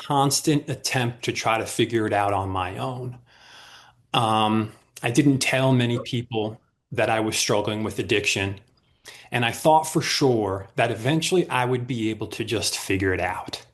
constant attempt to try to figure it out on my own. Um, I didn't tell many people that I was struggling with addiction, and I thought for sure that eventually I would be able to just figure it out.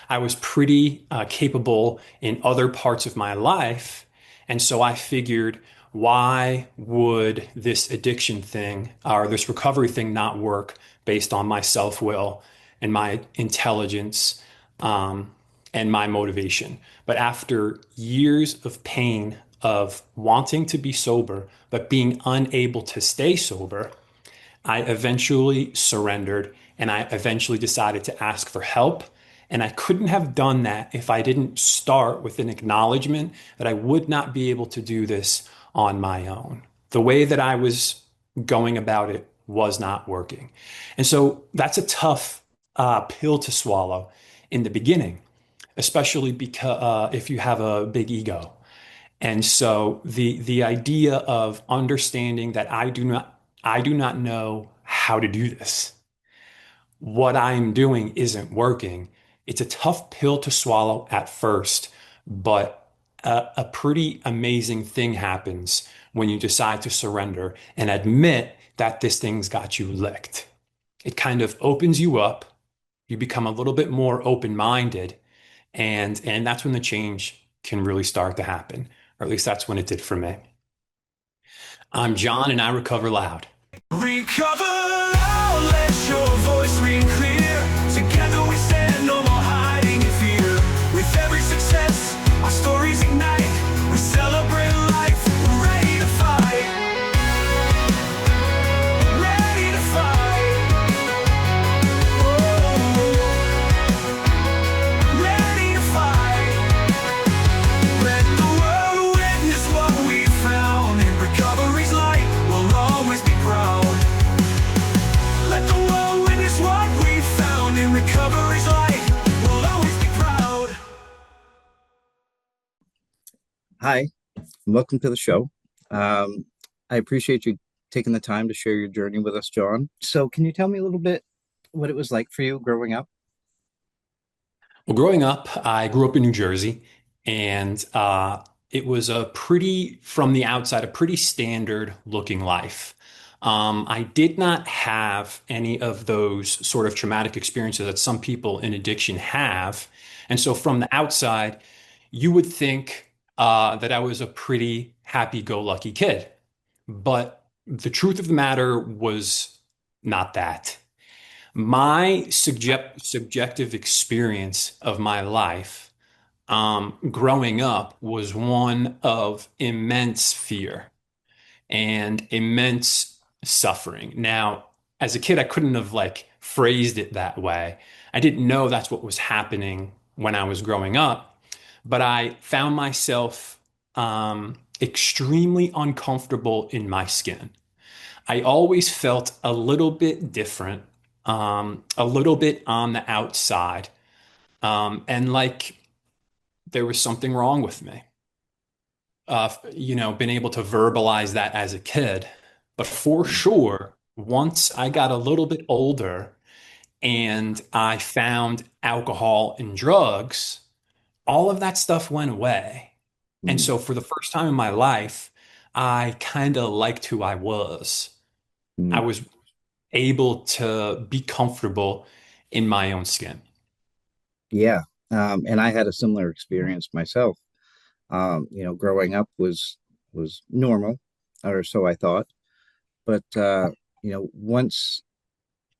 I was pretty capable in other parts of my life. And so I figured, why would this addiction thing or this recovery thing not work based on my self-will and my intelligence um, and my motivation? But after years of pain of wanting to be sober, but being unable to stay sober, I eventually surrendered and I eventually decided to ask for help. And I couldn't have done that if I didn't start with an acknowledgement that I would not be able to do this on my own. The way that I was going about it was not working. And so that's a tough pill to swallow in the beginning, especially because if you have a big ego. And so the idea of understanding that I do not know how to do this. What I'm doing isn't working. It's a tough pill to swallow at first, but a pretty amazing thing happens when you decide to surrender and admit that this thing's got you licked. It kind of opens you up. You become a little bit more open-minded, and that's when the change can really start to happen, or at least that's when it did for me. I'm John, and I recover loud. Recover loud, let your voice ring clear. Together we stand, no more hiding in fear. With every success, our stories ignite. We celebrate life, we're ready to fight. Ready to fight. Oh, ready to fight. Let the world witness what we found. In recovery's light, we'll always be proud. Let the world witness what we found. In recovery's light, we'll always be proud. Hi, welcome to the show. Um, I appreciate you taking the time to share your journey with us, John. So, can you tell me a little bit what it was like for you growing up? Well, growing up, I grew up in New Jersey, and it was from the outside, a pretty standard looking life. I did not have any of those sort of traumatic experiences that some people in addiction have. And so from the outside, you would think that I was a pretty happy-go-lucky kid. But the truth of the matter was not that. My subjective experience of my life growing up was one of immense fear and immense suffering. Now, as a kid, I couldn't have like phrased it that way. I didn't know that's what was happening when I was growing up, but I found myself extremely uncomfortable in my skin. I always felt a little bit different, a little bit on the outside, and like there was something wrong with me. Been able to verbalize that as a kid, but for sure, once I got a little bit older and I found alcohol and drugs, all of that stuff went away. And Mm, so for the first time in my life, I kind of liked who I was. I mm, was able to be comfortable in my own skin. yeah, and I had a similar experience myself. Growing up was normal, or so I thought. But once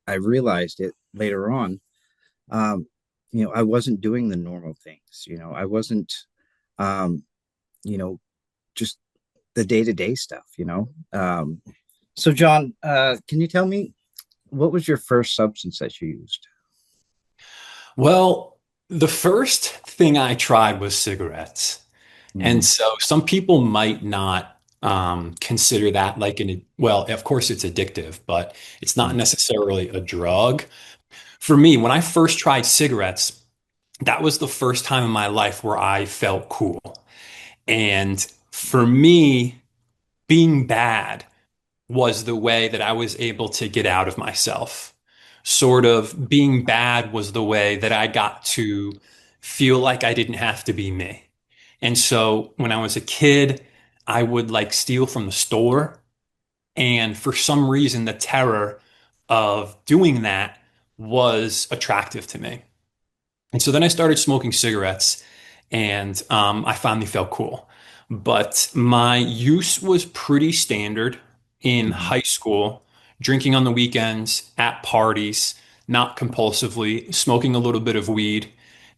I realized it later on, um, I wasn't doing the normal things. I wasn't, um, you know, just the day-to-day stuff. So, John, can you tell me what was your first substance that you used? Well, the first thing I tried was cigarettes. And Mm, so some people might not consider that like well, of course it's addictive, but it's not mm, necessarily a drug. For me, when I first tried cigarettes, that was the first time in my life where I felt cool. And for me, being bad was the way that I was able to get out of myself. Sort of being bad was the way that I got to feel like I didn't have to be me. And so when I was a kid, I would like steal from the store. And for some reason, the terror of doing that was attractive to me. And so then I started smoking cigarettes and I finally felt cool. But my use was pretty standard in Mhm. high school, drinking on the weekends, at parties, not compulsively, smoking a little bit of weed.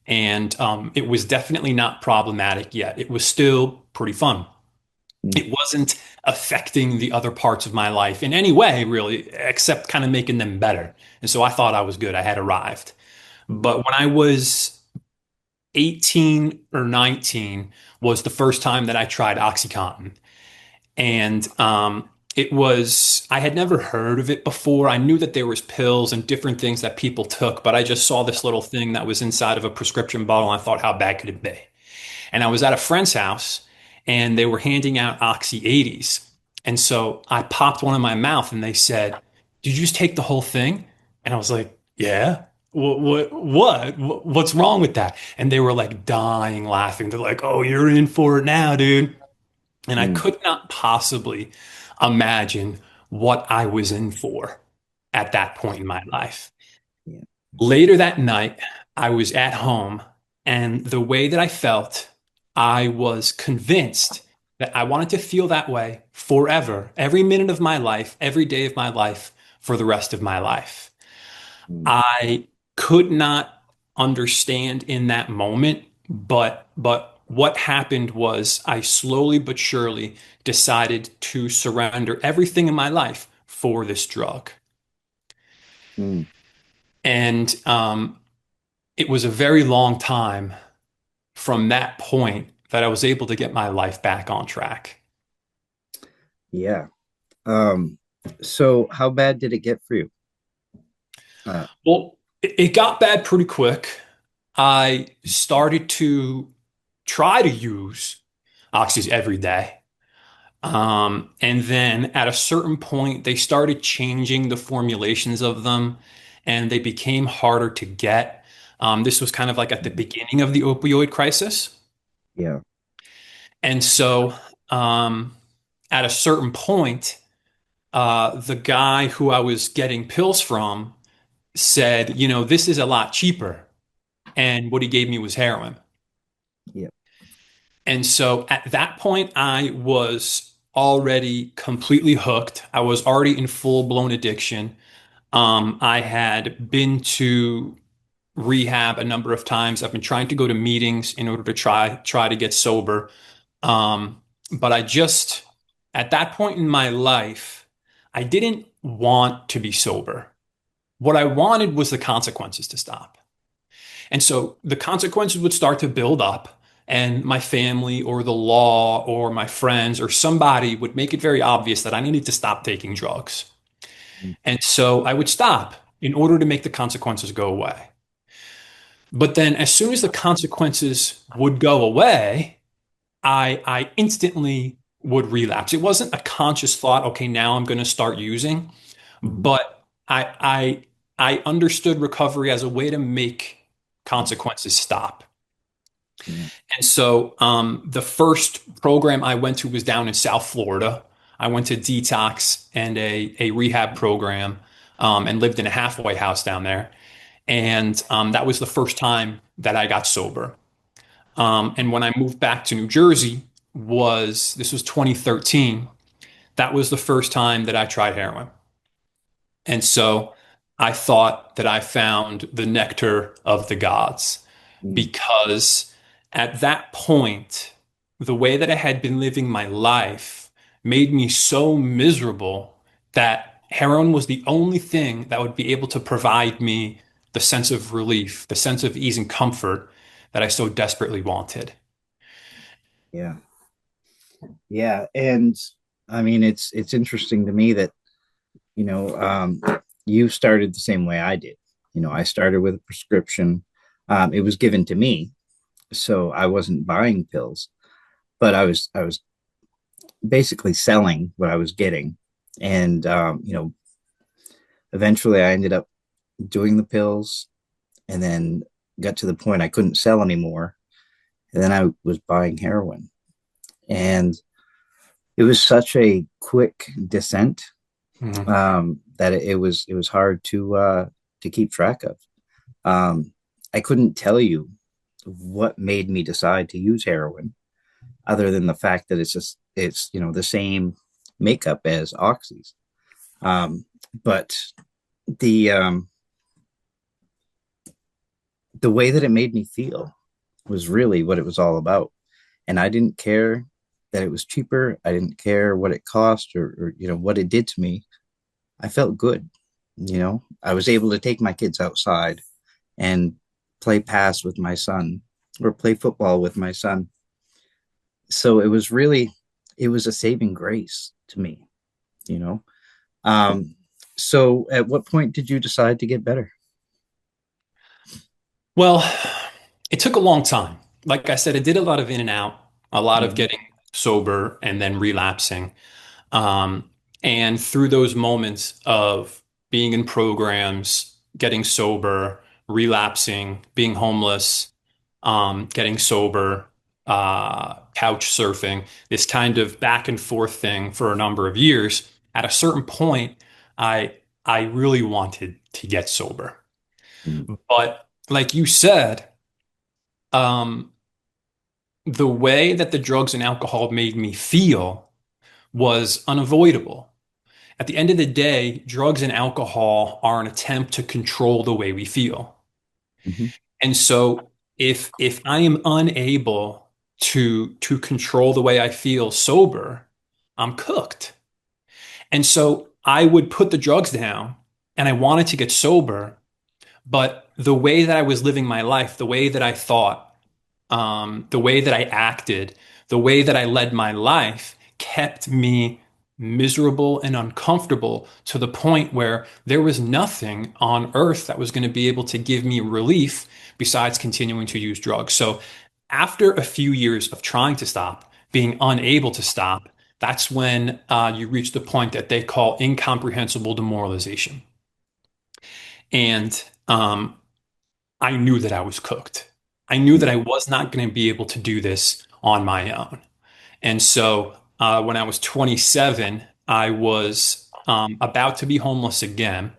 And it was definitely not problematic yet. It was still pretty fun. Mhm. It wasn't affecting the other parts of my life in any way, really, except kind of making them better. And so I thought I was good. I had arrived. Mhm. But when I was 18 or 19 was the first time that I tried OxyContin. And I had never heard of it before. I knew that there was pills and different things that people took, but I just saw this little thing that was inside of a prescription bottle. And I thought, how bad could it be? And I was at a friend's house and they were handing out Oxy 80s. And so I popped one in my mouth and they said, "Did you just take the whole thing?" And I was like, "Yeah. What's wrong with that?" And they were like dying laughing. They're like, "Oh, you're in for it now, dude." And I Mhm. could not possibly imagine what I was in for at that point in my life. Yeah. Later that night, I was at home, and the way that I felt, I was convinced that I wanted to feel that way forever, every minute of my life, every day of my life, for the rest of my life. Mhm. I could not understand in that moment, but what happened was I slowly but surely decided to surrender everything in my life for this drug. Mhm. And it was a very long time from that point that I was able to get my life back on track. Yeah. Um, so how bad did it get for you? Uh, Well, it got bad pretty quick. I started to try to use oxys every day. And then at a certain point, they started changing the formulations of them and they became harder to get. This was kind of like at the beginning of the opioid crisis. yeah. And so at a certain point, the guy who I was getting pills from said, this is a lot cheaper. And what he gave me was heroin. Yeah. And so at that point, I was already completely hooked. I was already in full-blown addiction. I had been to rehab a number of times. I've been trying to go to meetings in order to try to get sober. But at that point in my life, I didn't want to be sober. What I wanted was the consequences to stop. And so the consequences would start to build up, and my family or the law or my friends or somebody would make it very obvious that I needed to stop taking drugs. Mhm. And so I would stop in order to make the consequences go away. But then as soon as the consequences would go away, I instantly would relapse. It wasn't a conscious thought, okay, now I'm going to start using, Mhm. but I understood recovery as a way to make consequences stop. Yeah. And so the first program I went to was down in South Florida. I went to detox and a rehab program and lived in a halfway house down there. And that was the first time that I got sober. And when I moved back to New Jersey, this was 2013. That was the first time that I tried heroin. And so I thought that I found the nectar of the gods Mhm. because at that point, the way that I had been living my life made me so miserable that heroin was the only thing that would be able to provide me the sense of relief, the sense of ease and comfort that I so desperately wanted. Yeah. Yeah. And I mean, it's interesting to me that, you know, you started the same way I did. I started with a prescription. It was given to me, so I wasn't buying pills, but I was basically selling what I was getting. And eventually I ended up doing the pills, and then got to the point I couldn't sell anymore. And then I was buying heroin. And it was such a quick descent Mhm. that it was hard to keep track of. I couldn't tell you what made me decide to use heroin, other than the fact that it's the same makeup as oxys. But the um, the way that it made me feel was really what it was all about. And I didn't care that it was cheaper. I didn't care what it cost or what it did to me. I felt good. I was able to take my kids outside and play pass with my son or play football with my son. So it was a saving grace to me, you know. So at what point did you decide to get better? Well, it took a long time. Like I said, I did a lot of in and out, a lot of Mm-hmm. getting sober and then relapsing. Um, and through those moments of being in programs, getting sober, relapsing, being homeless, getting sober, couch surfing, this kind of back and forth thing for a number of years, at a certain point, I I really wanted to get sober. But like you said, um, the way that the drugs and alcohol made me feel was unavoidable. At the end of the day, drugs and alcohol are an attempt to control the way we feel. Mm-hmm. And so if I am unable to control the way I feel sober, I'm cooked. And so I would put the drugs down and I wanted to get sober, but the way that I was living my life, the way that I thought, the way that I acted, the way that I led my life kept me miserable and uncomfortable to the point where there was nothing on earth that was going to be able to give me relief besides continuing to use drugs. So after a few years of trying to stop, being unable to stop, that's when you reach the point that they call incomprehensible demoralization. And I knew that I was cooked. I knew that I was not going to be able to do this on my own. And so when I was 27, I was about to be homeless again.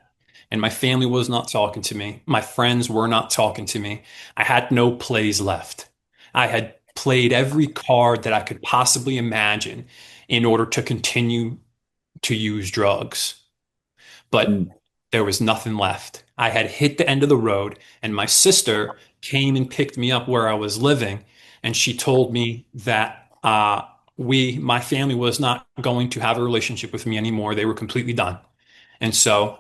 And my family was not talking to me. My friends were not talking to me. I had no plays left. I had played every card that I could possibly imagine in order to continue to use drugs. But Mm-hmm. there was nothing left. I had hit the end of the road, and my sister came and picked me up where I was living, and she told me that my family was not going to have a relationship with me anymore. They were completely done. And so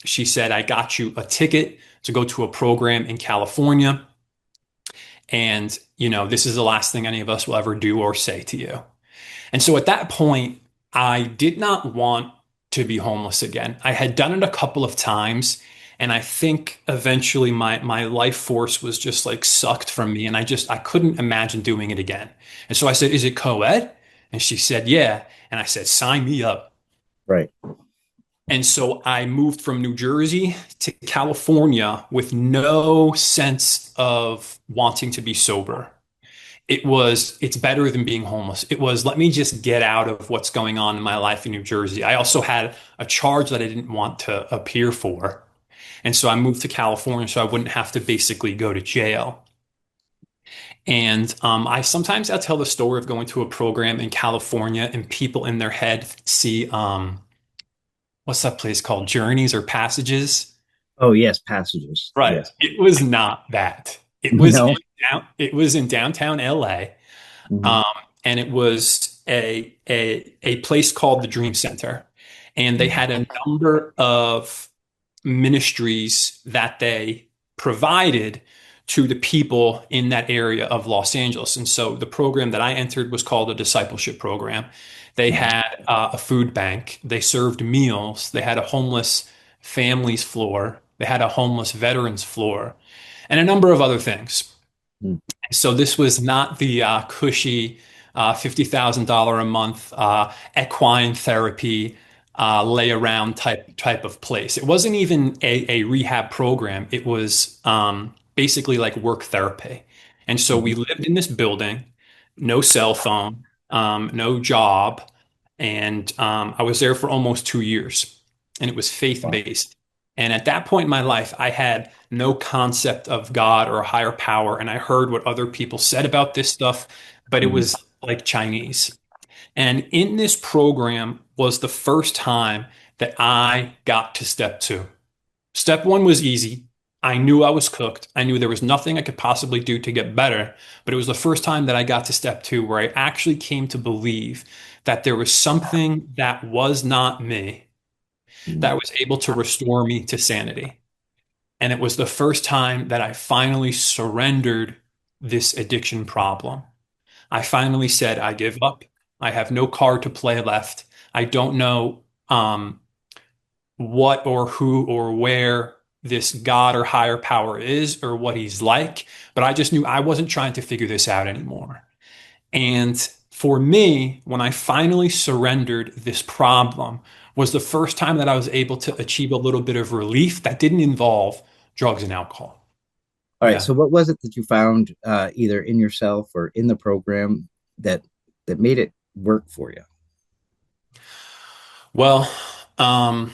she said, I got you a ticket to go to a program in California. And, this is the last thing any of us will ever do or say to you. And so at that point, I did not want to be homeless again. I had done it a couple of times, and I think eventually my life force was just like sucked from me, and I couldn't imagine doing it again. And so I said, "Is it co-ed?" And she said, "Yeah." And I said, "Sign me up." Right. And so I moved from New Jersey to California with no sense of wanting to be sober. It's better than being homeless. It was, let me just get out of what's going on in my life in New Jersey. I also had a charge that I didn't want to appear for. And so I moved to California so I wouldn't have to basically go to jail. And I'll tell the story of going to a program in California and people in their head see, what's that place called? Journeys or Passages? Oh yes, passages. Right. Yes. It was not that. No. It was in downtown LA. Mm-hmm. Um, and it was a place called the Dream Center. And they had a number of ministries that they provided to the people in that area of Los Angeles. And so the program that I entered was called a discipleship program. They Mm-hmm. had a food bank. They served meals. They had a homeless families floor. They had a homeless veterans floor, and a number of other things. So this was not the cushy $50,000 a month equine therapy lay around type of place. It wasn't even a rehab program. It was basically like work therapy. And so we Mhm. lived in this building, no cell phone, no job, and I was there for almost 2 years, and it was Wow. faith-based. And at that point in my life, I had no concept of God or a higher power, and I heard what other people said about this stuff, but it Mhm. was like Chinese. And in this program was the first time that I got to step two. Step one was easy. I knew I was cooked. I knew there was nothing I could possibly do to get better. But it was the first time that I got to step two where I actually came to believe that there was something that was not me that Mhm. was able to restore me to sanity. And it was the first time that I finally surrendered this addiction problem. I finally said, I give up. I have no card to play left. I don't know what or who or where this God or higher power is or what he's like, but I just knew I wasn't trying to figure this out anymore. And for me, when I finally surrendered this problem, was the first time that I was able to achieve a little bit of relief that didn't involve drugs and alcohol. All right. Yeah. So what was it that you found either in yourself or in the program that that made it work for you? Well, um,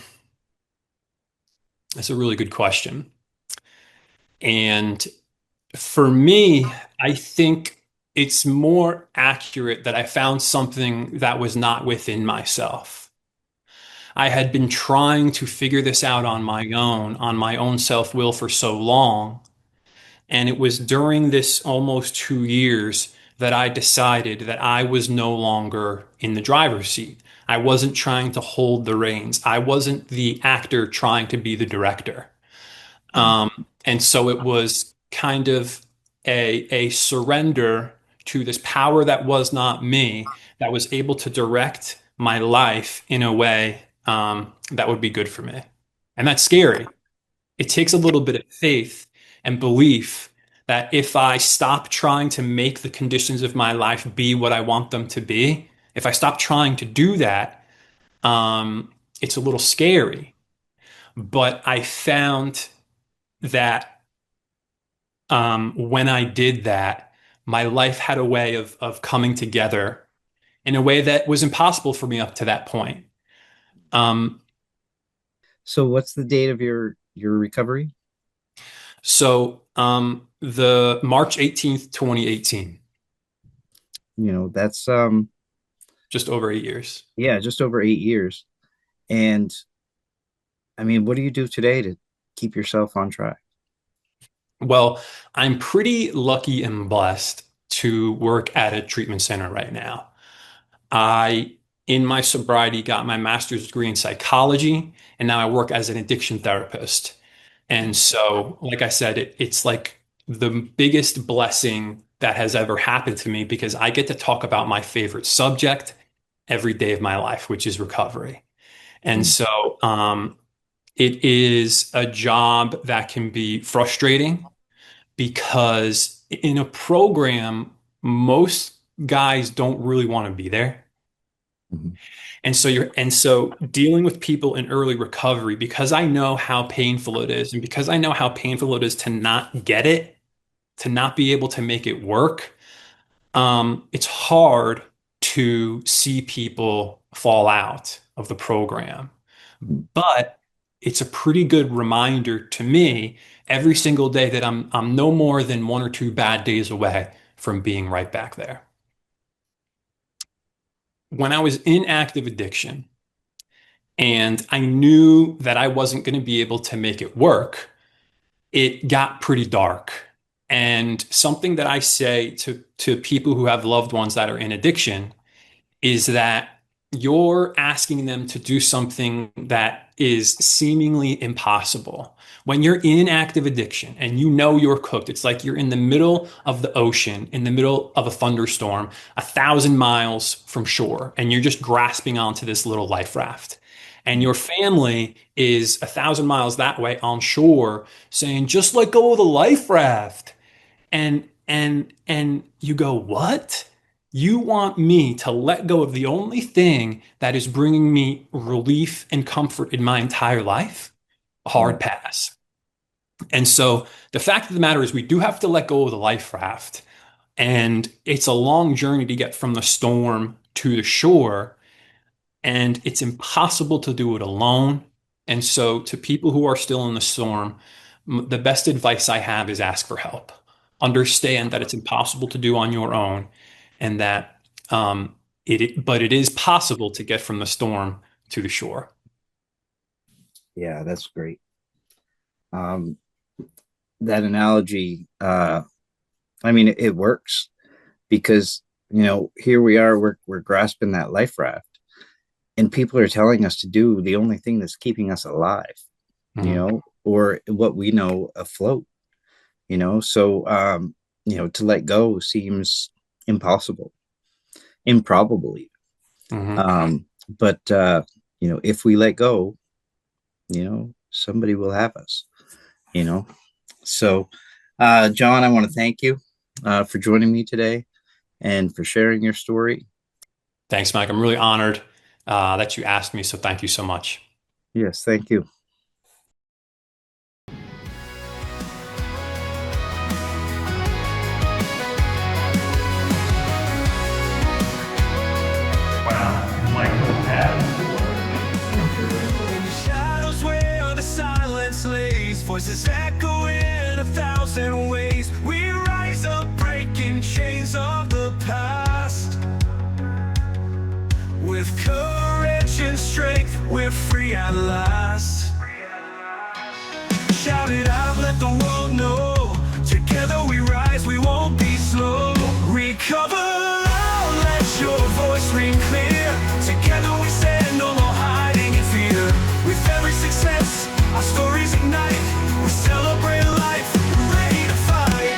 that's a really good question. And for me, I think it's more accurate that I found something that was not within myself. I had been trying to figure this out on my own self-will for so long. And it was during this almost 2 years that I decided that I was no longer in the driver's seat. I wasn't trying to hold the reins. I wasn't the actor trying to be the director. And so it was kind of a surrender to this power that was not me, that was able to direct my life in a way that would be good for me. And that's scary. It takes a little bit of faith and belief that if I stop trying to make the conditions of my life be what I want them to be, if I stop trying to do that, it's a little scary. But I found that when I did that, my life had a way of coming together in a way that was impossible for me up to that point. Um, So what's the date of your recovery? the March 18th, 2018, That's just over 8 years. yeah, just over 8 years. And I mean, what do you do today to keep yourself on track? Well, I'm pretty lucky and blessed to work at a treatment center right now. I, in my sobriety, got my master's degree in psychology, and now I work as an addiction therapist. And so, like I said, it's like the biggest blessing that has ever happened to me because I get to talk about my favorite subject every day of my life, which is recovery. And Mm. so, it is a job that can be frustrating because in a program, most guys don't really want to be there. Mhm. And so dealing with people in early recovery, because I know how painful it is, and because I know how painful it is to not get it, to not be able to make it work, it's hard to see people fall out of the program. Mhm. But it's a pretty good reminder to me every single day that I'm no more than one or two bad days away from being right back there. When I was in active addiction and I knew that I wasn't going to be able to make it work, it got pretty dark. And something that I say to people who have loved ones that are in addiction is that you're asking them to do something that is seemingly impossible. When you're in active addiction and you know you're cooked, it's like you're in the middle of the ocean, in the middle of a thunderstorm, 1,000 miles from shore, and you're just grasping onto this little life raft. And your family is 1,000 miles that way on shore saying, just let go of the life raft. And you go, what? You want me to let go of the only thing that is bringing me relief and comfort in my entire life? Mm. Hard pass. And so the fact of the matter is we do have to let go of the life raft. And it's a long journey to get from the storm to the shore. And it's impossible to do it alone. And so to people who are still in the storm, the best advice I have is ask for help. Understand that it's impossible to do on your own and that but it is possible to get from the storm to the shore. Yeah, that's great. Um, that analogy, I mean, it works because, here we are, we're grasping that life raft, and people are telling us to do the only thing that's keeping us alive, Mhm. or what we know afloat, So, to let go seems impossible, improbable even. Mhm. But if we let go, somebody will have us, you know. So, John, I want to thank you for joining me today and for sharing your story. Thanks, Mike. I'm really honored that you asked me, so thank you so much. Yes, thank you. In the shadows where the silence lays, voices echo in 1,000 ways. We rise up, breaking chains of the past. With courage and strength, we're free at last. Shout it out, let the world know. Together we rise, we won't be slow. Recover loud, let your voice ring clear. Together we stand, no more hiding in fear. With every success, our stories ignite. We celebrate life, we're ready to fight.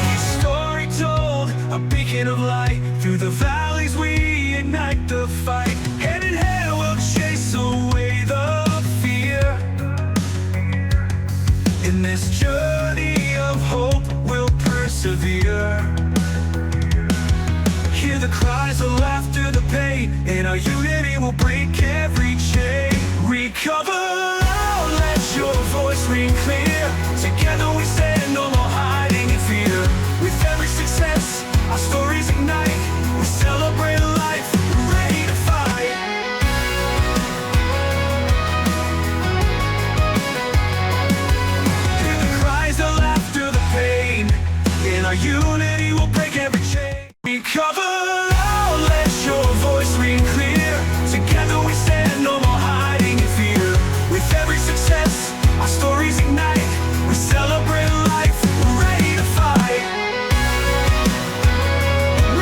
Each story told, a beacon of light. Through the valleys we ignite the fight. Hand in hand we'll chase away the fear. In this journey of hope we'll persevere. Hear the cries, the laughter, the pain. In our unity we'll break every chain. Recover loud, let your voice ring clear. Together we stand, no more hiding in fear. With every success, our stories ignite. We celebrate life, we're ready to fight. Hear the cries, the laughter, the pain. In our unity we'll break every chain. Recover loud, let your voice ring clear. Together we stand, no more hiding in fear. With every success, our stories ignite. We celebrate life, we're ready to fight.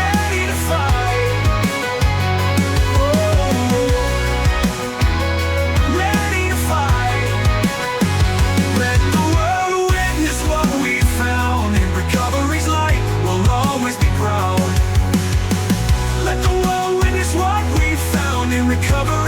Ready to fight. Oh, ready to fight. Let the world witness what we found. In recovery's light, we'll always be proud. Let the world witness what we found. In recovery